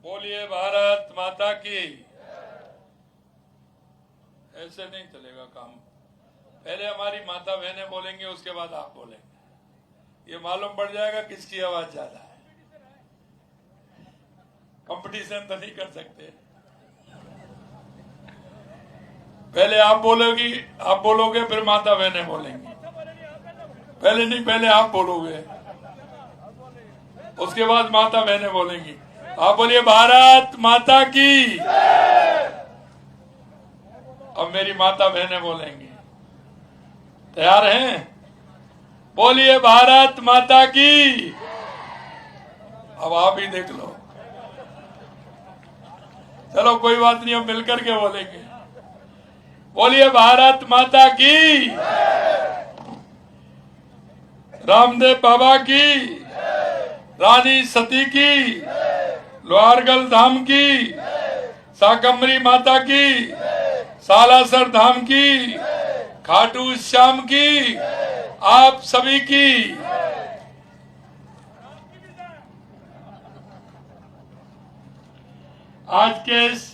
बोलिए भारत माता की। ऐसे नहीं चलेगा काम। पहले हमारी माता बहनें बोलेंगे, उसके बाद आप बोलेंगे। ये मालूम पड़ जाएगा किसकी आवाज ज्यादा है। कंपटीशन तो नहीं कर सकते। पहले आप बोलोगे फिर माता बहनें बोलेंगी। पहले नहीं, पहले आप बोलोगे, उसके बाद माता बहनें बोलेंगी। आप बोलिए भारत माता की। अब मेरी माता बहनें बोलेंगी। तैयार हैं? बोलिए भारत माता की। अब आप ही देख लो। चलो कोई बात नहीं, अब मिलकर के बोलेंगे। बोलिए भारत माता की। रामदेव बाबा की, रानी सती की, लोहारगल धाम की, शाकंभरी माता की, सालासर धाम की, खाटू श्याम की, आप सभी की। आज के इस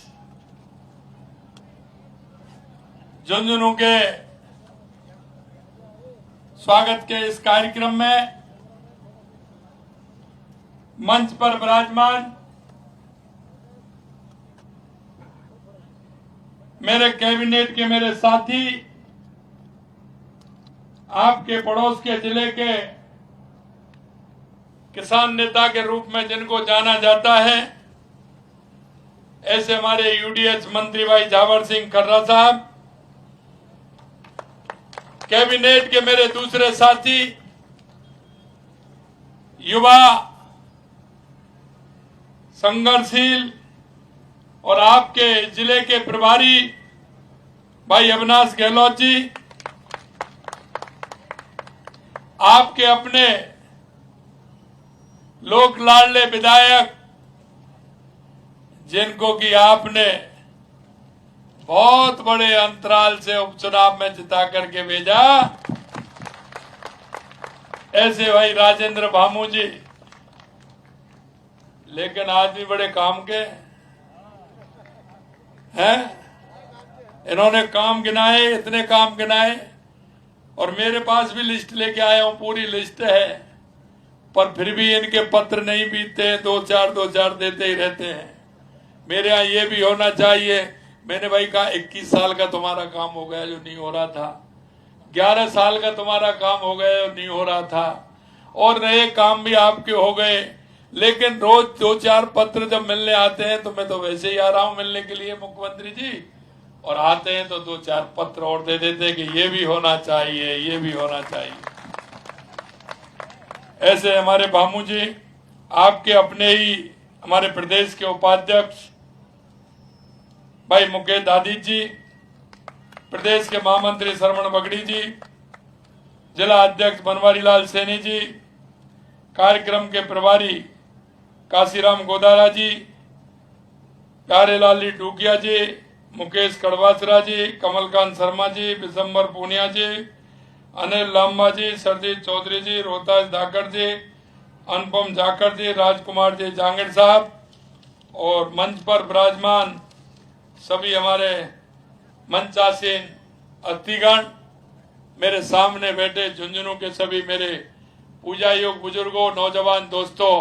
झुंझुनू के स्वागत के इस कार्यक्रम में मंच पर विराजमान मेरे कैबिनेट के मेरे साथी, आपके पड़ोस के जिले के किसान नेता के रूप में जिनको जाना जाता है, ऐसे हमारे यूडीएच मंत्री भाई जावर सिंह खर्रा साहब, कैबिनेट के मेरे दूसरे साथी, युवा संघर्षशील और आपके जिले के प्रभारी भाई अविनाश गहलोत जी, आपके अपने लोक लाडले विधायक जिनको कि आपने बहुत बड़े अंतराल से उपचुनाव में जिता करके भेजा, ऐसे भाई राजेंद्र भामू जी। लेकिन आदमी बड़े काम के हैं। इन्होंने काम गिनाए, इतने काम गिनाए, और मेरे पास भी लिस्ट लेके आया हूं, पूरी लिस्ट है, पर फिर भी इनके पत्र नहीं बीतते, दो चार देते ही रहते हैं। मेरे यहाँ ये भी होना चाहिए। मैंने भाई कहा 21 साल का तुम्हारा काम हो गया जो नहीं हो रहा था, 11 साल का तुम्हारा काम हो गया जो नहीं हो रहा था, और नए काम भी आपके हो गए। लेकिन रोज 2-4 पत्र जब मिलने आते हैं तो मैं तो वैसे ही आ रहा हूं मिलने के लिए मुख्यमंत्री जी, और आते हैं तो 2-4 पत्र और दे देते कि ये भी होना चाहिए, ये भी होना चाहिए। ऐसे हमारे भामू जी, आपके अपने ही हमारे प्रदेश के उपाध्यक्ष भाई मुकेश दादी जी, प्रदेश के महामंत्री श्रवण बगड़ी जी, जिला अध्यक्ष बनवारी लाल सैनी जी, कार्यक्रम के प्रभारी काशीराम गोदारा जी, प्यारेलाल डूकिया जी, मुकेश कड़वासरा जी, कमलकांत शर्मा जी, विशंबर पूनिया जी, अनिल लांबा जी, सरजीत चौधरी जी, रोहतास धाकर जी, अनुपम जाकर जी, राजकुमार जी जांगड़ साहब, और मंच पर विराजमान सभी हमारे मंचासीन अतिथिगण, मेरे सामने बैठे झुंझुनू के सभी मेरे पूजा योग बुजुर्गों, नौजवान दोस्तों,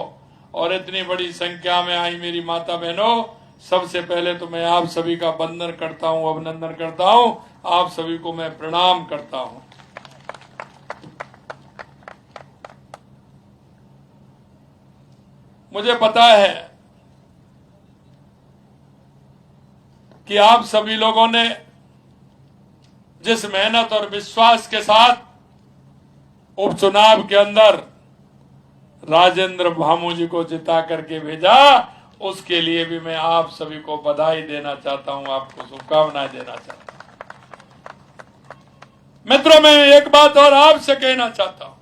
और इतनी बड़ी संख्या में आई मेरी माता बहनों, सबसे पहले तो मैं आप सभी का वंदन करता हूं, अभिनंदन करता हूं, आप सभी को मैं प्रणाम करता हूं। मुझे पता है कि आप सभी लोगों ने जिस मेहनत और विश्वास के साथ उपचुनाव के अंदर राजेंद्र भामू जी को जिता करके भेजा, उसके लिए भी मैं आप सभी को बधाई देना चाहता हूं, आपको शुभकामनाएं देना चाहता हूं। मित्रों, मैं एक बात और आपसे कहना चाहता हूं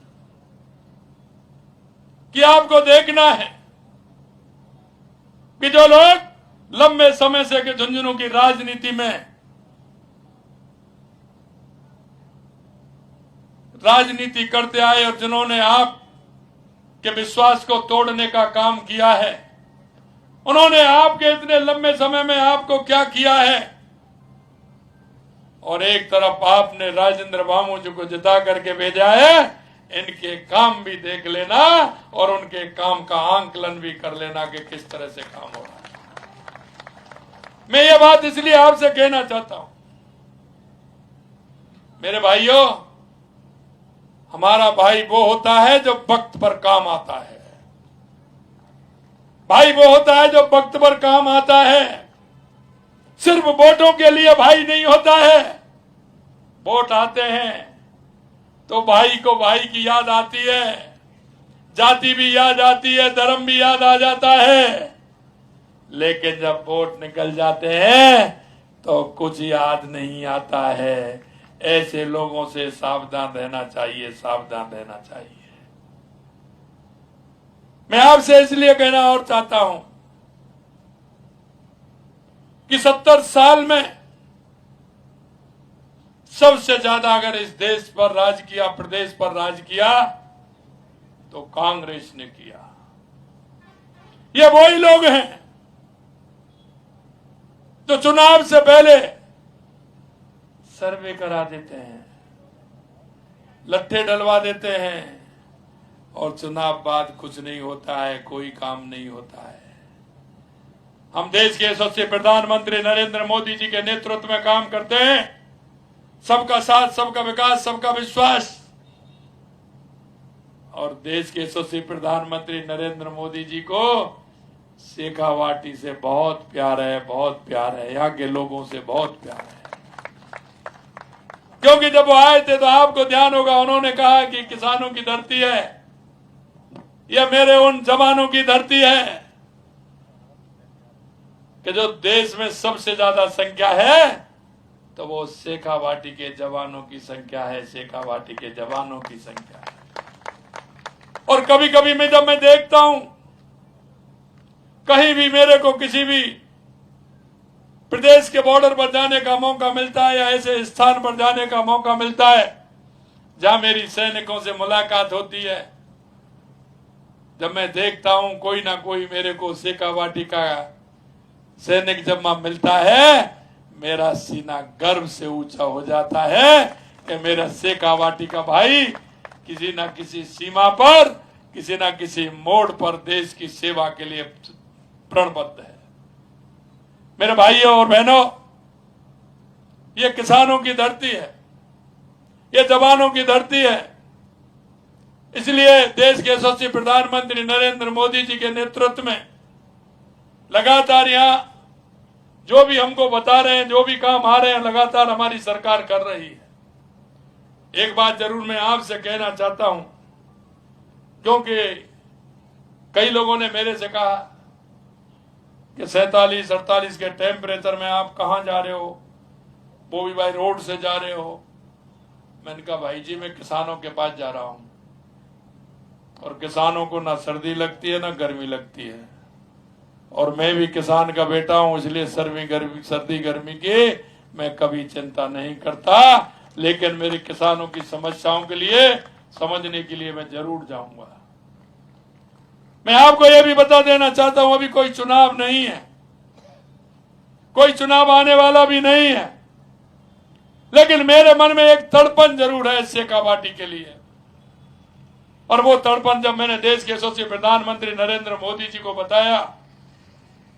कि आपको देखना है कि जो लोग लंबे समय से के झुंझुनू की राजनीति में राजनीति करते आए और जिन्होंने आप के विश्वास को तोड़ने का काम किया है, उन्होंने आपके इतने लंबे समय में आपको क्या किया है। और एक तरफ आपने राजेंद्र बामूजू को जिता करके भेजा है, इनके काम भी देख लेना और उनके काम का आंकलन भी कर लेना कि किस तरह से काम हो रहा है। मैं ये बात इसलिए आपसे कहना चाहता हूं, मेरे भाइयों, हमारा भाई वो होता है जो वक्त पर काम आता है। भाई वो होता है जो वक्त पर काम आता है। सिर्फ वोटों के लिए भाई नहीं होता है। वोट आते हैं तो भाई को भाई की याद आती है, जाति भी याद आती है, धर्म भी याद आ जाता है। लेकिन जब वोट निकल जाते हैं तो कुछ याद नहीं आता है। ऐसे लोगों से सावधान रहना चाहिए, सावधान रहना चाहिए। मैं आपसे इसलिए कहना और चाहता हूं कि 70 साल में सबसे ज्यादा अगर इस देश पर राज किया, प्रदेश पर राज किया, तो कांग्रेस ने किया। ये वही लोग हैं जो चुनाव से पहले सर्वे करा देते हैं, लट्ठे डलवा देते हैं और चुनाव बाद कुछ नहीं होता है, कोई काम नहीं होता है। हम देश के यशस्वी प्रधानमंत्री नरेंद्र मोदी जी के नेतृत्व में काम करते हैं। सबका साथ, सबका विकास, सबका विश्वास। और देश के यशस्वी प्रधानमंत्री नरेंद्र मोदी जी को शेखावाटी से बहुत प्यार है, बहुत प्यार है, यहाँ के लोगों से बहुत प्यार है। क्योंकि जब वो आए थे तो आपको ध्यान होगा, उन्होंने कहा कि किसानों की धरती है, यह मेरे उन जवानों की धरती है कि जो देश में सबसे ज्यादा संख्या है तो वो शेखावाटी के जवानों की संख्या है, शेखावाटी के जवानों की संख्या है। और कभी कभी जब मैं देखता हूं कहीं भी मेरे को किसी भी प्रदेश के बॉर्डर पर जाने का मौका मिलता है या ऐसे स्थान पर जाने का मौका मिलता है जहां मेरी सैनिकों से मुलाकात होती है, जब मैं देखता हूं कोई ना कोई मेरे को शेखावाटी का सैनिक जब मिलता है, मेरा सीना गर्व से ऊंचा हो जाता है कि मेरा शेखावाटी का भाई किसी ना किसी सीमा पर, किसी ना किसी मोड़ पर देश की सेवा के लिए प्रणबद्ध है। मेरे भाइयों और बहनों, ये किसानों की धरती है, ये जवानों की धरती है। इसलिए देश के यशस्वी प्रधानमंत्री नरेंद्र मोदी जी के नेतृत्व में लगातार यहाँ जो भी हमको बता रहे हैं, जो भी काम आ रहे हैं, लगातार हमारी सरकार कर रही है। एक बात जरूर मैं आपसे कहना चाहता हूं, क्योंकि कई लोगों ने मेरे से कहा कि 47-48 के टेम्परेचर में आप कहां जा रहे हो, वो भी भाई रोड से जा रहे हो। मैंने कहा भाई जी, मैं किसानों के पास जा रहा हूं और किसानों को ना सर्दी लगती है ना गर्मी लगती है, और मैं भी किसान का बेटा हूं, इसलिए सर्दी गर्मी की मैं कभी चिंता नहीं करता। लेकिन मेरे किसानों की समस्याओं के लिए समझने के लिए मैं जरूर जाऊंगा। मैं आपको यह भी बता देना चाहता हूं, अभी कोई चुनाव नहीं है, कोई चुनाव आने वाला भी नहीं है, लेकिन मेरे मन में एक तड़पन जरूर है शेखावाटी के लिए। और वो तड़पन जब मैंने देश के यशस्वी प्रधानमंत्री नरेंद्र मोदी जी को बताया,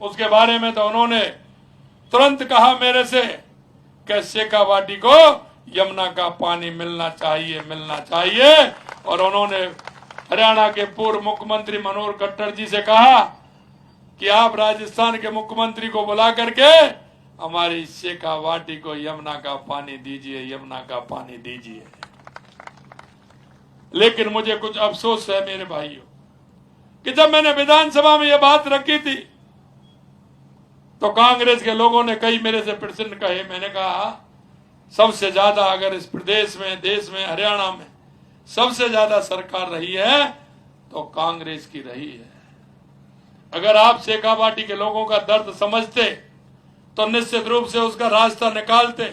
उसके बारे में तो उन्होंने तुरंत कहा मेरे से कि शेखावाटी को यमुना का पानी मिलना चाहिए, मिलना चाहिए। और उन्होंने हरियाणा के पूर्व मुख्यमंत्री मनोहर खट्टर जी से कहा कि आप राजस्थान के मुख्यमंत्री को बुला करके हमारी शेखावाटी को यमुना का पानी दीजिए, यमुना का पानी दीजिए। लेकिन मुझे कुछ अफसोस है मेरे भाइयों कि जब मैंने विधानसभा में यह बात रखी थी तो कांग्रेस के लोगों ने कई मेरे से प्रश्न कहे। मैंने कहा सबसे ज्यादा अगर इस प्रदेश में, देश में, हरियाणा में सबसे ज्यादा सरकार रही है तो कांग्रेस की रही है। अगर आप शेखावाटी के लोगों का दर्द समझते तो निश्चित रूप से उसका रास्ता निकालते।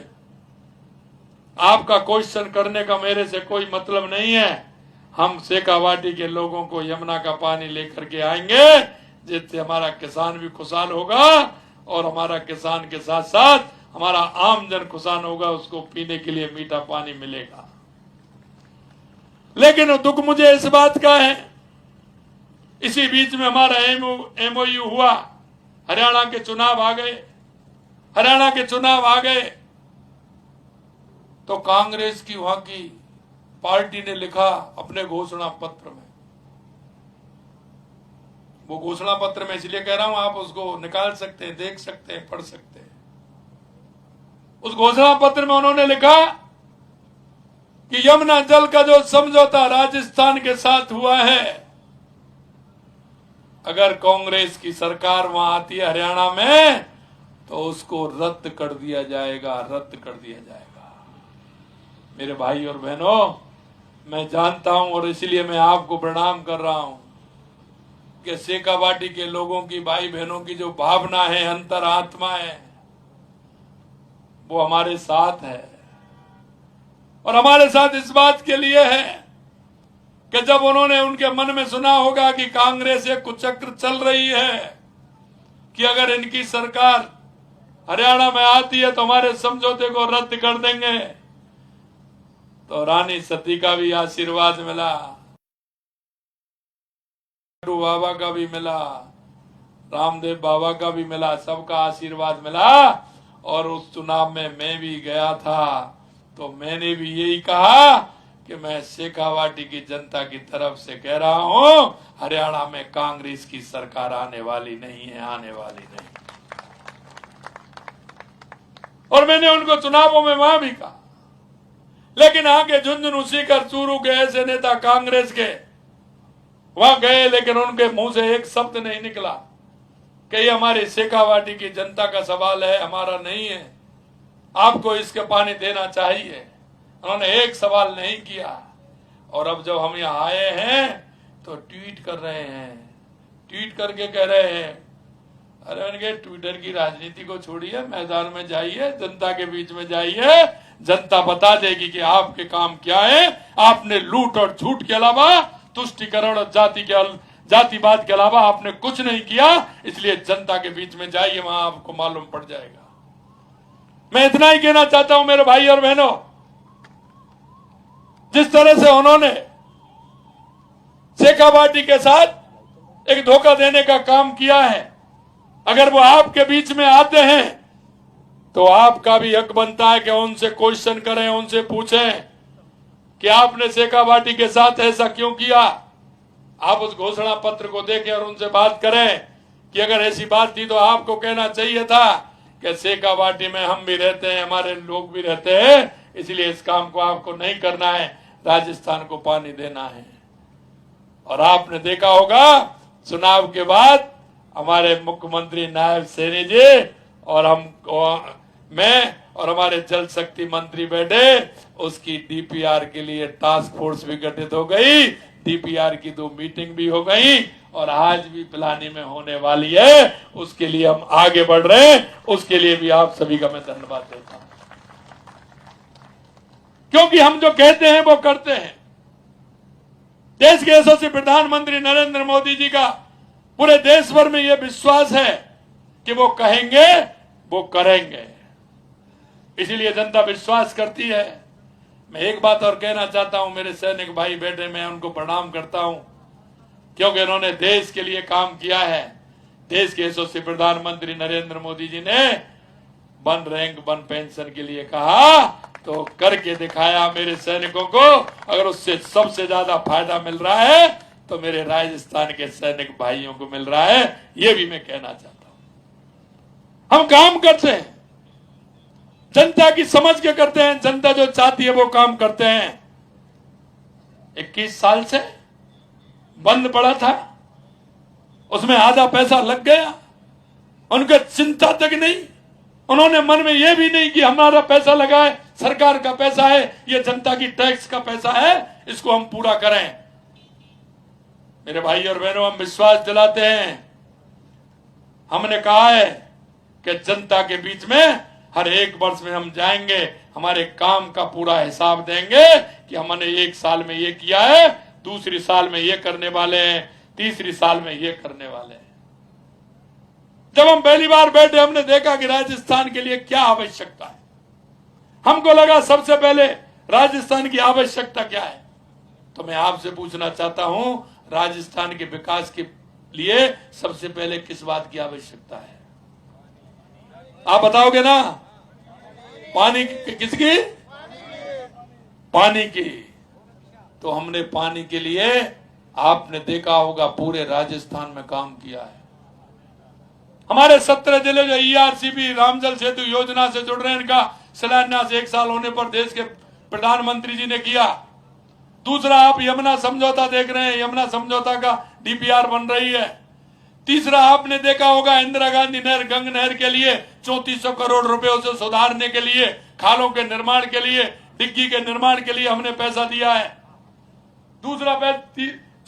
आपका क्वेश्चन करने का मेरे से कोई मतलब नहीं है। हम शेखावाटी के लोगों को यमुना का पानी लेकर के आएंगे, जिससे हमारा किसान भी खुशहाल होगा और हमारा किसान के साथ साथ हमारा आम जन खुशहाल होगा, उसको पीने के लिए मीठा पानी मिलेगा। लेकिन दुख मुझे इस बात का है, इसी बीच में हमारा एमओयू हुआ, हरियाणा के चुनाव आ गए, हरियाणा के चुनाव आ गए तो कांग्रेस की वहां की पार्टी ने लिखा अपने घोषणा पत्र में, वो घोषणा पत्र में इसलिए कह रहा हूं, आप उसको निकाल सकते हैं, देख सकते हैं, पढ़ सकते हैं। उस घोषणा पत्र में उन्होंने लिखा कि यमुना जल का जो समझौता राजस्थान के साथ हुआ है, अगर कांग्रेस की सरकार वहां आती है हरियाणा में तो उसको रद्द कर दिया जाएगा, रद्द कर दिया जाएगा। मेरे भाई और बहनों, मैं जानता हूं और इसलिए मैं आपको प्रणाम कर रहा हूं कि शेखावाटी के लोगों की, भाई बहनों की जो भावना है, अंतरात्मा है, वो हमारे साथ है। और हमारे साथ इस बात के लिए है कि जब उन्होंने उनके मन में सुना होगा कि कांग्रेस एक कुचक्र चल रही है कि अगर इनकी सरकार हरियाणा में आती है तो हमारे समझौते को रद्द कर देंगे, तो रानी सती का भी आशीर्वाद मिला, बाबा का भी मिला, रामदेव बाबा का भी मिला, सबका आशीर्वाद मिला। और उस चुनाव में मैं भी गया था तो मैंने भी यही कहा कि मैं शेखावाटी की जनता की तरफ से कह रहा हूं, हरियाणा में कांग्रेस की सरकार आने वाली नहीं है, आने वाली नहीं। और मैंने उनको चुनावों में वहां भी कहा, लेकिन आगे झुंझुनू सीकर चूरू के ऐसे नेता कांग्रेस के वहां गए, लेकिन उनके मुंह से एक शब्द नहीं निकला कि ये हमारी शेखावाटी की जनता का सवाल है, हमारा नहीं है, आपको इसके पानी देना चाहिए। उन्होंने एक सवाल नहीं किया। और अब जब हम यहाँ आए हैं तो ट्वीट कर रहे हैं, ट्वीट करके कह रहे हैं, अरे उनके ट्विटर की राजनीति को छोड़िए, मैदान में जाइए, जनता के बीच में जाइए, जनता बता देगी कि आपके काम क्या है। आपने लूट और झूठ के अलावा, तुष्टिकरण और जातिवाद के अलावा आपने कुछ नहीं किया, इसलिए जनता के बीच में जाइए, वहां आपको मालूम पड़ जाएगा। मैं इतना ही कहना चाहता हूं मेरे भाई और बहनों, जिस तरह से उन्होंने शेखावाटी के साथ एक धोखा देने का काम किया है, अगर वो आपके बीच में आते हैं तो आपका भी हक बनता है कि उनसे क्वेश्चन करें, उनसे पूछें कि आपने शेखावाटी के साथ ऐसा क्यों किया। आप उस घोषणा पत्र को देखें और उनसे बात करें कि अगर ऐसी बात थी तो आपको कहना चाहिए था कि शेखावाटी में हम भी रहते हैं, हमारे लोग भी रहते हैं, इसलिए इस काम को आपको नहीं करना है, राजस्थान को पानी देना है। और आपने देखा होगा चुनाव के बाद हमारे मुख्यमंत्री नायब सैनी जी और मैं और हमारे जल शक्ति मंत्री बैठे, उसकी डीपीआर के लिए टास्क फोर्स भी गठित हो गई, डीपीआर की 2 मीटिंग भी हो गई और आज भी पिलानी में होने वाली है। उसके लिए हम आगे बढ़ रहे हैं, उसके लिए भी आप सभी का मैं धन्यवाद देता हूं, क्योंकि हम जो कहते हैं वो करते हैं। देश के यशस्वी प्रधानमंत्री नरेंद्र मोदी जी का पूरे देश भर में यह विश्वास है कि वो कहेंगे वो करेंगे, इसलिए जनता विश्वास करती है। मैं एक बात और कहना चाहता हूं, मेरे सैनिक भाई बैठे, मैं उनको प्रणाम करता हूं क्योंकि उन्होंने देश के लिए काम किया है। देश के यशस्वी प्रधानमंत्री नरेंद्र मोदी जी ने वन रैंक वन पेंशन के लिए कहा तो करके दिखाया। मेरे सैनिकों को अगर उससे सबसे ज्यादा फायदा मिल रहा है तो मेरे राजस्थान के सैनिक भाइयों को मिल रहा है, ये भी मैं कहना चाहता हूं। हम काम करते हैं, जनता की समझ के करते हैं, जनता जो चाहती है वो काम करते हैं। 21 साल से बंद पड़ा था, उसमें आधा पैसा लग गया, उनके चिंता तक नहीं। उन्होंने मन में यह भी नहीं कि हमारा पैसा लगा है, सरकार का पैसा है, ये जनता की टैक्स का पैसा है, इसको हम पूरा करें। मेरे भाई और बहनों, हम विश्वास दिलाते हैं, हमने कहा है कि जनता के बीच में हर 1 वर्ष में हम जाएंगे, हमारे काम का पूरा हिसाब देंगे कि हमने 1 साल में ये किया है, दूसरी साल में ये करने वाले हैं, तीसरी साल में ये करने वाले हैं। जब हम पहली बार बैठे हमने देखा कि राजस्थान के लिए क्या आवश्यकता है। हमको लगा सबसे पहले राजस्थान की आवश्यकता क्या है। तो मैं आपसे पूछना चाहता हूं, राजस्थान के विकास के लिए सबसे पहले किस बात की आवश्यकता है? आप बताओगे ना? पानी किसकी? पानी की। तो हमने पानी के लिए, आपने देखा होगा, पूरे राजस्थान में काम किया है। हमारे 17 जिले जो ERCB रामजल सेतु योजना से जुड़ रहे हैं, इनका शिलान्यास 1 साल होने पर देश के प्रधानमंत्री जी ने किया। दूसरा, आप यमुना समझौता देख रहे हैं, यमुना समझौता का DPR बन रही है। तीसरा, आपने देखा होगा इंदिरा गांधी नहर, गंग नहर के लिए 3400 करोड़ रुपए उसे सुधारने के लिए, खालों के निर्माण के लिए, डिग्गी के निर्माण के लिए हमने पैसा दिया है। दूसरा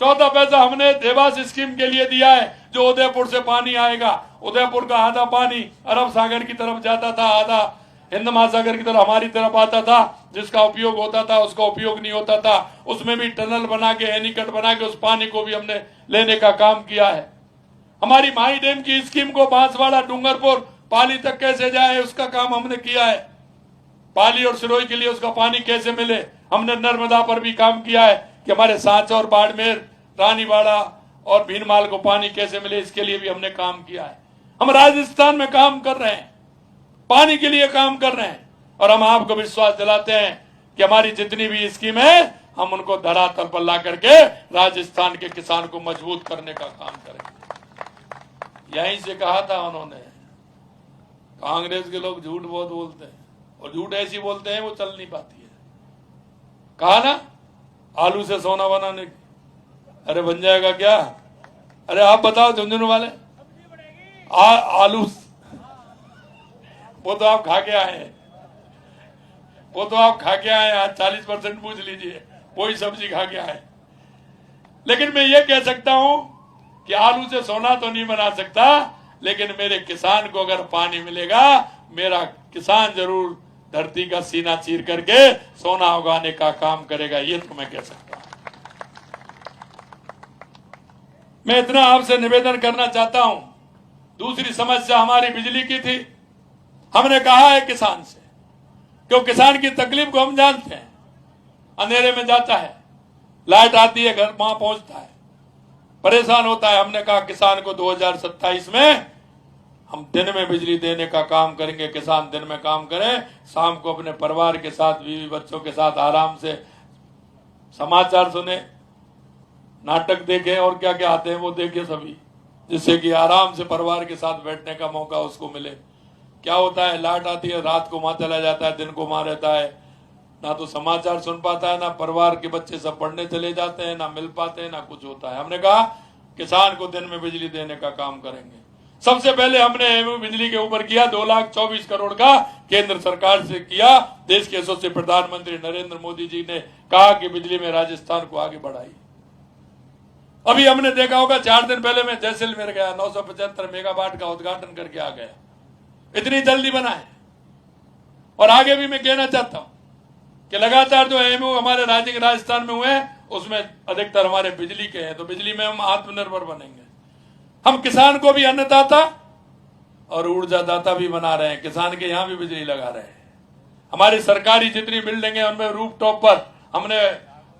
चौथा पैसा हमने देवास स्कीम के लिए दिया है, जो उदयपुर से पानी आएगा। उदयपुर का आधा पानी अरब सागर की तरफ जाता था, आधा हिंद महासागर की तरफ हमारी तरफ आता था। जिसका उपयोग होता था उसका उपयोग नहीं होता था। उसमें भी टनल बना के, एनीकट बना के उस पानी को भी हमने लेने का काम किया है। हमारी माही डैम की स्कीम को बांसवाड़ा, डूंगरपुर, पाली तक कैसे जाए, उसका काम हमने किया है। पाली और सिरोही के लिए उसका पानी कैसे मिले, हमने नर्मदा पर भी काम किया है कि हमारे सांचौर, बाड़मेर, रानीवाड़ा और भीनमाल को पानी कैसे मिले, इसके लिए भी हमने काम किया है। हम राजस्थान में काम कर रहे हैं, पानी के लिए काम कर रहे हैं, और हम आपको विश्वास दिलाते हैं कि हमारी जितनी भी स्कीम है, हम उनको धरातल पर ला करके राजस्थान के किसान को मजबूत करने का काम करेंगे। यहीं से कहा था उन्होंने, कांग्रेस के लोग झूठ बहुत बोलते हैं, और झूठ ऐसी बोलते हैं वो चल नहीं पाती है। कहा ना आलू से सोना बनाने, अरे बन जाएगा क्या? अरे आप बताओ झुंझुनू वाले, आलू वो तो आप खा के आए हैं, वो तो आप खा के आए, आज 40% पूछ लीजिए, वही सब्जी खा के आए। लेकिन मैं ये कह सकता हूं कि आलू से सोना तो नहीं बना सकता, लेकिन मेरे किसान को अगर पानी मिलेगा, मेरा किसान जरूर धरती का सीना चीर करके सोना उगाने का काम करेगा, ये तो मैं कह सकता हूं। मैं इतना आपसे निवेदन करना चाहता हूं। दूसरी समस्या हमारी बिजली की थी। हमने कहा है किसान से, क्यों किसान की तकलीफ को हम जानते हैं। अंधेरे में जाता है, लाइट आती है, घर वहां पहुंचता है, परेशान होता है। हमने कहा किसान को 2027 में हम दिन में बिजली देने का काम करेंगे। किसान दिन में काम करें, शाम को अपने परिवार के साथ, बीवी बच्चों के साथ आराम से समाचार सुने, नाटक देखे, और क्या क्या आते हैं वो देखे सभी, जिससे कि आराम से परिवार के साथ बैठने का मौका उसको मिले। क्या होता है, लाइट आती है, रात को वहां चला जाता है, दिन को वहां रहता है, ना तो समाचार सुन पाता है, ना परिवार के बच्चे सब पढ़ने चले जाते हैं, ना मिल पाते हैं, ना कुछ होता है। हमने कहा किसान को दिन में बिजली देने का काम करेंगे। सबसे पहले हमने एमयू बिजली के ऊपर किया, 2,24 करोड़ का केंद्र सरकार से किया। देश के यशस्वी प्रधानमंत्री नरेंद्र मोदी जी ने कहा कि बिजली में राजस्थान को आगे बढ़ाई। अभी हमने देखा होगा, 4 दिन पहले मैं जैसलमेर गया, 975 मेगावाट का उद्घाटन करके आ गया। इतनी जल्दी बना है। और आगे भी मैं कहना चाहता हूं कि लगातार जो एमयू हमारे राज्य के राजस्थान में हुए हैं, उसमें अधिकतर हमारे बिजली के हैं। तो बिजली में हम आत्मनिर्भर बनेंगे। हम किसान को भी अन्नदाता और ऊर्जा दाता भी बना रहे हैं। किसान के यहां भी बिजली लगा रहे हैं। हमारी सरकारी जितनी बिल्डिंग है उनमें रूफ टॉप पर हमने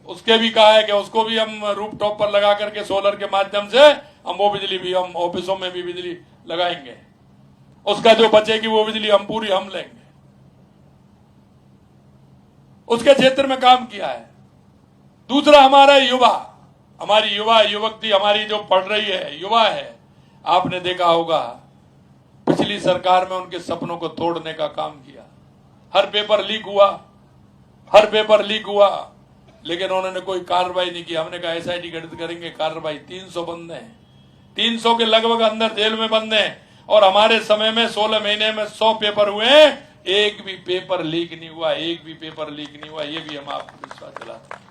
उसके भी कहा है कि उसको भी हम रूफ टॉप पर लगा करके सोलर के माध्यम से हम वो बिजली भी, हम ऑफिसों में भी बिजली लगाएंगे। उसका जो बचेगी वो बिजली हम पूरी हम लेंगे। उसके क्षेत्र में काम किया है। दूसरा, हमारा युवा, हमारी युवा युवती, हमारी जो पढ़ रही है, युवा है, आपने देखा होगा पिछली सरकार में उनके सपनों को तोड़ने का काम किया। हर पेपर लीक हुआ, हर पेपर लीक हुआ, लेकिन उन्होंने कोई कार्रवाई नहीं की। हमने कहा SIT गठित करेंगे, कार्रवाई। 300 बंदे हैं, 300 के लगभग अंदर जेल में बंदे हैं। और हमारे समय में 16 महीने में 100 पेपर हुए, एक भी पेपर लीक नहीं हुआ, एक भी पेपर लीक नहीं हुआ। ये भी हम आपको विश्वास दिलाते हैं।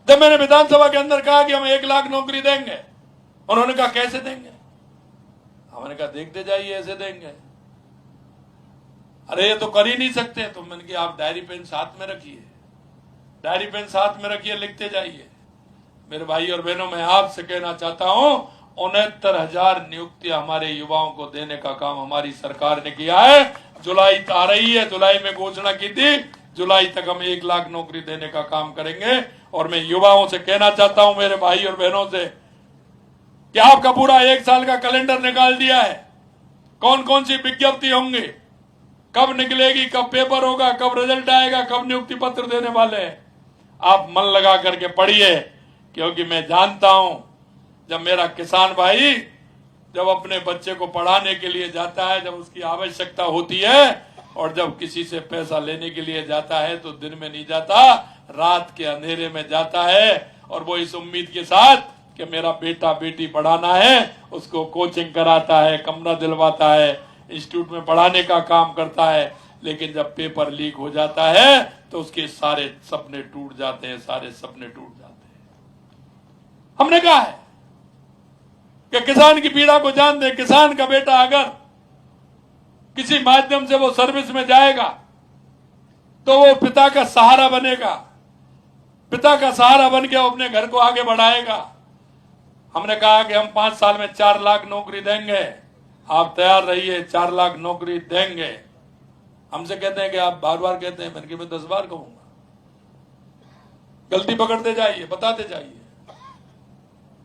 जब मैंने विधानसभा के अंदर कहा कि हम 1 लाख नौकरी देंगे, उन्होंने कहा कैसे देंगे? हमने कहा देखते जाइए, ऐसे देंगे। अरे ये तो कर ही नहीं सकते। तो मैंने कहा आप डायरी पेन साथ में रखिए, डायरी पेन साथ में रखिए, लिखते जाइए। मेरे भाई और बहनों, मैं आपसे कहना चाहता हूं, 69,000 नियुक्तियां हमारे युवाओं को देने का काम हमारी सरकार ने किया है। जुलाई आ रही है, जुलाई में घोषणा की थी, जुलाई तक हम 1 लाख नौकरी देने का काम करेंगे। और मैं युवाओं से कहना चाहता हूं, मेरे भाई और बहनों से, कि आपका पूरा 1 साल का कैलेंडर निकाल दिया है। कौन कौन सी विज्ञप्ति होंगे, कब निकलेगी, कब पेपर होगा, कब रिजल्ट आएगा, कब नियुक्ति पत्र देने वाले हैं। आप मन लगा करके पढ़िए, क्योंकि मैं जानता हूं जब मेरा किसान भाई जब अपने बच्चे को पढ़ाने के लिए जाता है, जब उसकी आवश्यकता होती है, और जब किसी से पैसा लेने के लिए जाता है तो दिन में नहीं जाता, रात के अंधेरे में जाता है। और वो इस उम्मीद के साथ कि मेरा बेटा बेटी पढ़ाना है, उसको कोचिंग कराता है, कमरा दिलवाता है, इंस्टीट्यूट में पढ़ाने का काम करता है। लेकिन जब पेपर लीक हो जाता है तो उसके सारे सपने टूट जाते हैं, सारे सपने टूट जाते हैं। हमने कहा है कि किसान की पीड़ा को जान दे। किसान का बेटा अगर किसी माध्यम से वो सर्विस में जाएगा तो वो पिता का सहारा बनेगा, पिता का सहारा बन के अपने घर को आगे बढ़ाएगा। हमने कहा कि हम 5 साल में 4 लाख नौकरी देंगे, आप तैयार रहिए, 4 लाख नौकरी देंगे। हमसे कहते हैं कि आप बार बार कहते हैं, मैंने 10 बार कहूंगा। गलती पकड़ते जाइए, बताते जाइए,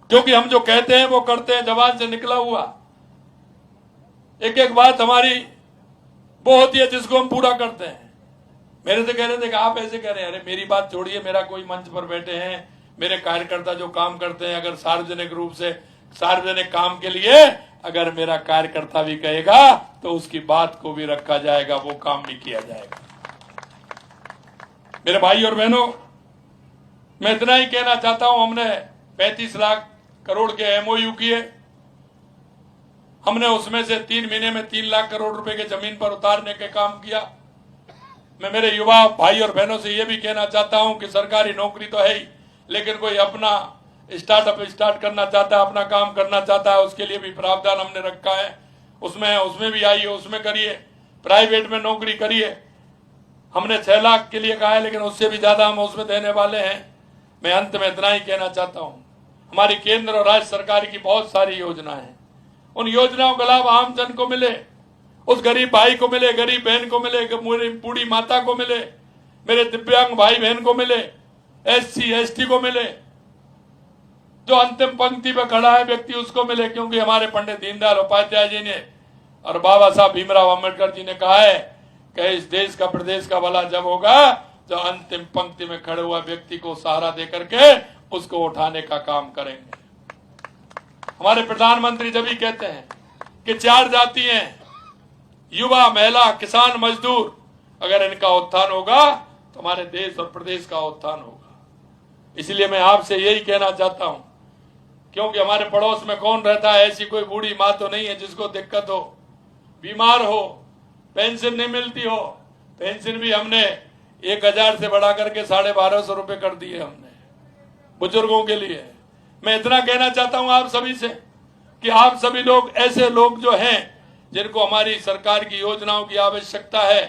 क्योंकि हम जो कहते हैं वो करते हैं, जबान से निकला हुआ। एक एक बात हमारी वो होती है जिसको हम पूरा करते हैं। मेरे से कह रहे थे कि आप ऐसे कह रहे हैं। अरे मेरी बात छोड़िए, मेरा कोई मंच पर बैठे हैं, मेरे कार्यकर्ता जो काम करते हैं, अगर सार्वजनिक रूप से सार्वजनिक काम के लिए अगर मेरा कार्यकर्ता भी कहेगा तो उसकी बात को भी रखा जाएगा, वो काम भी किया जाएगा। मेरे भाई और बहनों, मैं इतना ही कहना चाहता हूं, हमने 35 लाख करोड़ के एमओयू किए। हमने उसमें से 3 महीने में 3 लाख करोड़ रुपए के जमीन पर उतारने के काम किया। मैं मेरे युवा भाई और बहनों से यह भी कहना चाहता हूं कि सरकारी नौकरी तो है ही, लेकिन कोई अपना स्टार्टअप स्टार्ट करना चाहता है, अपना काम करना चाहता है, उसके लिए भी प्रावधान हमने रखा है। उसमें भी आइए, उसमें करिए, प्राइवेट में नौकरी करिए। हमने 6 लाख के लिए कहा है, लेकिन उससे भी ज्यादा हम उसमें देने वाले हैं। मैं अंत में इतना ही कहना चाहता हूं, हमारी केंद्र और राज्य सरकार की बहुत सारी योजनाएं हैं। उन योजनाओं का लाभ आम जन को मिले, उस गरीब भाई को मिले, गरीब बहन को मिले, बूढ़ी माता को मिले, मेरे दिव्यांग भाई बहन को मिले, SC ST को मिले, जो अंतिम पंक्ति पे खड़ा है व्यक्ति उसको मिले। क्योंकि हमारे पंडित दीनदयाल उपाध्याय जी ने और बाबा साहब भीमराव अम्बेडकर जी ने कहा है कि इस देश का प्रदेश का भला जब होगा जो अंतिम पंक्ति में खड़े हुआ व्यक्ति को सहारा देकर के उसको उठाने का काम करेंगे। हमारे प्रधानमंत्री जब भी कहते हैं कि 4 जाति हैं, युवा, महिला, किसान, मजदूर, अगर इनका उत्थान होगा तो हमारे देश और प्रदेश का उत्थान होगा। इसलिए मैं आपसे यही कहना चाहता हूं, क्योंकि हमारे पड़ोस में कौन रहता है, ऐसी कोई बूढ़ी माँ तो नहीं है जिसको दिक्कत हो, बीमार हो, पेंशन नहीं मिलती हो। पेंशन भी हमने 1000 से बढ़ा करके 1250 रुपए कर दिए हमने बुजुर्गों के लिए। मैं इतना कहना चाहता हूं आप सभी से कि आप सभी लोग, ऐसे लोग जो हैं जिनको हमारी सरकार की योजनाओं की आवश्यकता है,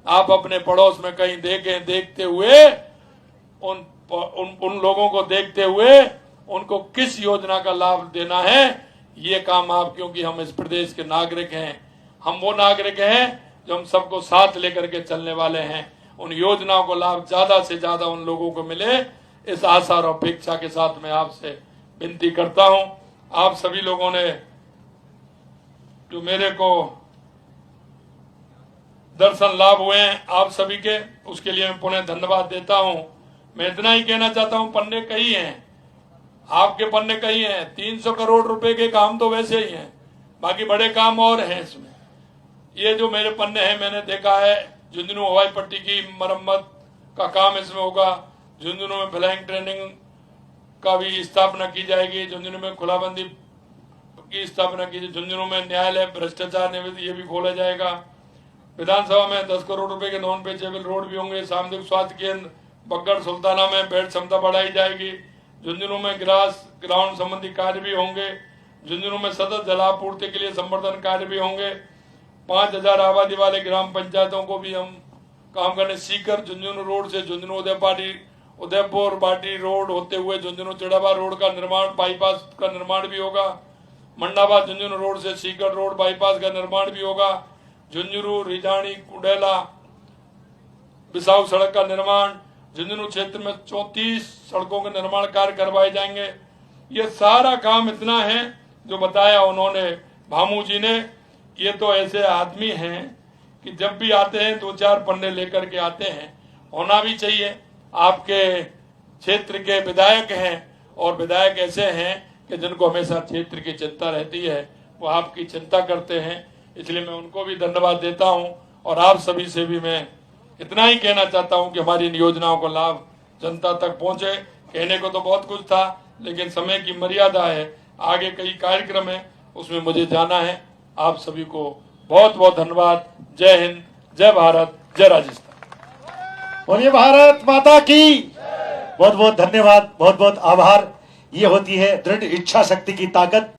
आप अपने पड़ोस में कहीं देखें, देखते हुए उन लोगों को देखते हुए उनको किस योजना का लाभ देना है, ये काम आप, क्योंकि हम इस प्रदेश के नागरिक हैं, हम वो नागरिक हैं जो हम सबको साथ लेकर के चलने वाले हैं। उन योजनाओं को लाभ ज्यादा से ज्यादा उन लोगों को मिले, इस आशा और अपेक्षा के साथ मैं आपसे विनती करता हूं। आप सभी लोगों ने जो मेरे को दर्शन लाभ हुए हैं आप सभी के, उसके लिए मैं पुनः धन्यवाद देता हूं। मैं इतना ही कहना चाहता हूं, पन्ने कई हैं, आपके पन्ने कई हैं। 300 करोड़ रुपए के काम तो वैसे ही हैं, बाकी बड़े काम और हैं इसमें। ये जो मेरे पन्ने हैं, मैंने देखा है झुंझुनू हवाई पट्टी की मरम्मत का काम इसमें होगा, झुंझुनू में फ्लाइंग ट्रेनिंग का भी स्थापना की जाएगी, झुंझुनू में खुलाबंदी की स्थापना की, झुंझुनू में न्यायालय भ्रष्टाचार निवेदित ये भी खोला जाएगा। विधानसभा में 10 करोड़ रुपए के नॉन पेचेबल रोड भी होंगे। सामुदायिक स्वास्थ्य केंद्र बग्गड़ सुल्ताना में बेड क्षमता बढ़ाई जाएगी। झुंझुनू में ग्राउंड संबंधी कार्य भी होंगे। झुंझुनू में सतत जलापूर्ति के लिए संवर्धन कार्य भी होंगे। 5000 आबादी वाले ग्राम पंचायतों को भी हम काम करने। सीकर झुंझुनू रोड से झुंझुनू उदयपुर बाटी रोड होते हुए झुंझुनू चिड़ावा रोड का निर्माण, बाईपास का निर्माण भी होगा। मंडाबाद झुंझुनू रोड से सीकर रोड बाईपास का निर्माण भी होगा। झुंझुनू रिजाणी कुंडेला बिसाऊ सड़क का निर्माण, झुंझुनू क्षेत्र में 34 सड़कों के निर्माण कार्य करवाए जाएंगे। ये सारा काम इतना है जो बताया उन्होंने भामू जी ने। ये तो ऐसे आदमी हैं कि जब भी आते हैं 2-4 पन्ने लेकर के आते हैं, होना भी चाहिए। आपके क्षेत्र के विधायक हैं और विधायक ऐसे हैं कि जिनको हमेशा क्षेत्र की चिंता रहती है, वो आपकी चिंता करते हैं। इसलिए मैं उनको भी धन्यवाद देता हूं और आप सभी से भी मैं इतना ही कहना चाहता हूं कि हमारी इन योजनाओं का लाभ जनता तक पहुंचे। कहने को तो बहुत कुछ था, लेकिन समय की मर्यादा है, आगे कई कार्यक्रम है, उसमें मुझे जाना है। आप सभी को बहुत बहुत धन्यवाद। जय हिंद, जय भारत, जय राजस्थान। बोलिए भारत माता की। बहुत बहुत धन्यवाद, बहुत बहुत आभार। ये होती है दृढ़ इच्छा शक्ति की ताकत।